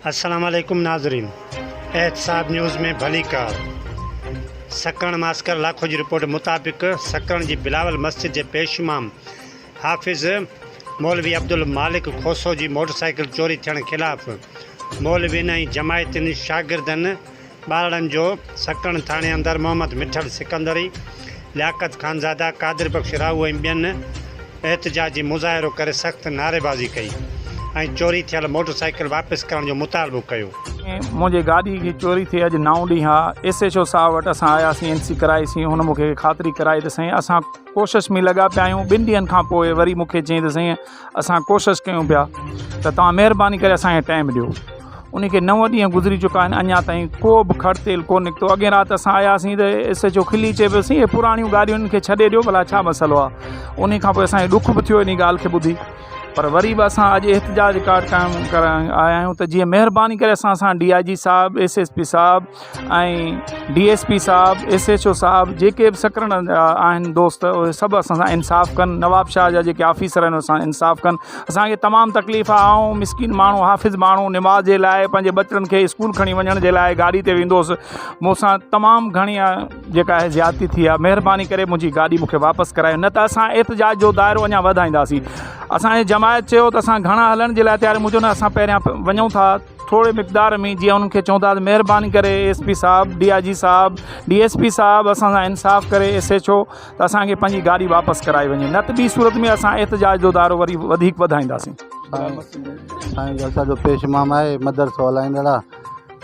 अस्सलाम वालेकुम नाज़रीन, एहतसाब न्यूज़ में भली कार। सकण मास्कर लाखों की रिपोर्ट मुताबिक सकण की बिलावल मस्जिद के पेश इमाम हाफिज़ मौलवी अब्दुल मालिक खोसो की मोटरसाइकिल चोरी थियण खिलाफ़ मौलवीन ऐं जमायतनि शागिर्दनि ॿारनि जो सकण थाणे अंदर मोहम्मद मिठल सिकंदरी, लियाकत खानज़ादा, कादिर बख्श राहू ऐं ॿियनि एहतजाजी मुज़ाहिरो करे सख़्त नारेबाज़ी कई ऐं चोरी थियल मोटरसाइकिल वापस करण जो मुतालबो कयो। मुझे गाड़ी की चोरी थी अज 9 ॾींहं आहे। SHO साहब वटि असां आयासीं, NC कराईसीं। हुन मूंखे ख़ातिरी कराई त साईं असां कोशिशि में लॻा पिया आहियूं। 2 ॾींहंनि खां पोइ वरी मूंखे चई त साईं असां कोशिशि कयूं पिया त तव्हां महिरबानी करे असांखे टाइम ॾियो। उनखे 9 ॾींहं गुज़री चुका आहिनि, अञा ताईं को बि खड़तेल कोन निकितो। अॻे राति असां आयासीं त SHO खिली चए पियो साईं पुराणियूं गाॾियुनि खे छॾे ॾियो, भला छा मसइलो आहे। उन खां पोइ असांखे ॾुख बि थियो इन ॻाल्हि खे ॿुधी, पर वरी बि असां अॼु एहतजाज कार्ड क़ाइमु करण आया आहियूं त जीअं महिरबानी करे असां DIG साहब, SSP साहब ऐं DSP साहब, SHO साहब, जेके बि सकरण आहिनि दोस्त, उहे सभु असां सां इंसाफ़ कनि। नवाब शाह जा जेके ऑफिसर आहिनि असां इंसाफ़ कनि। असांखे तमामु तकलीफ़ आहे। ऐं मिसकिन माण्हू, हाफ़िज़ माण्हू निमाज़ जे लाइ, पंहिंजे बचड़नि खे स्कूल खणी वञण जे लाइ गाॾी ते वेंदो हुउसि। मूंसां तमामु घणी जेका आहे ज़्यादती थी आहे। महिरबानी करे मुंहिंजी गाॾी मूंखे वापसि करायो, न त असां एहतजाज जो दाइरो अञा वधाईंदासीं। असांजे जमायत चयो त असां घणा हलण जे लाइ तयारु। मुंहिंजो न असां पहिरियां वञूं था थोरे मिक़दार में, जीअं उन्हनि खे चवंदा त महिरबानी करे SP साहब, DIG साहब, DSP साहब असां सां इंसाफ़ करे SHO त असांखे पंहिंजी गाॾी वापसि कराई वञे, न त ॿी सूरत में असां एहतजाज जो दाइरो वरी वधीक वधाईंदासीं। साईं असांजो पेश इमाम आहे, मदरसो हलाईंदड़ आहे।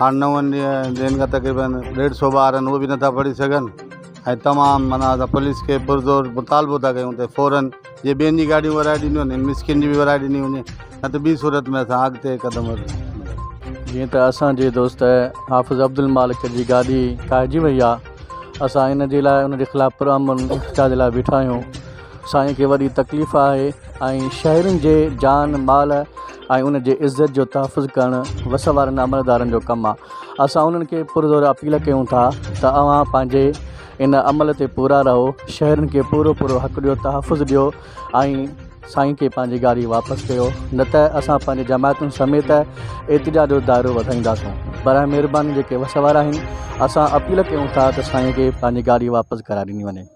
हाणे 9 ॾींहंनि खां तक़रीबन 150 ॿार आहिनि, उहे बि नथा पढ़ी सघनि। ऐं तमामु माना असां पुलिस खे पुरज़ोर मुतालबो था कयूं त फ़ौरन जे ॿियनि जी गाॾियूं वराए ॾिनियूं आहिनि, मिसकिन जी बि वराए ॾिनी वञे, न त ॿी सूरत में असां अॻिते क़दम वधूं। जीअं त असांजे दोस्त हाफ़िज़ अब्दुल मालिक जी गाॾी काइजी वई आहे, असां इन जे लाइ उन जे ख़िलाफ़ु पुरअमन एहतजाज लाइ बीठा आहियूं। असांखे वॾी तकलीफ़ आहे ऐं शहरनि जे जान माल ऐं उन जे इज़त जो तहफ़ुज़ करणु वस वारनि अमलदारनि जो कमु आहे। असां उन्हनि खे पुरज़ोर अपील कयूं था त अव्हां पंहिंजे इन अमल ते पूरा रहो, शहरनि खे पूरो हक़ ॾियो, तहफ़ुज़ ॾियो ऐं साईं खे पंहिंजी गाॾी वापसि कयो, न त असां पंहिंजे जमायतुनि समेत एहतजाज जो दाइरो वधाईंदासूं। बराए महिरबानी जेके वस वारा आहिनि, असां अपील कयूं था त साईं खे पंहिंजी गाॾी वापसि कराए ॾिनी वञे।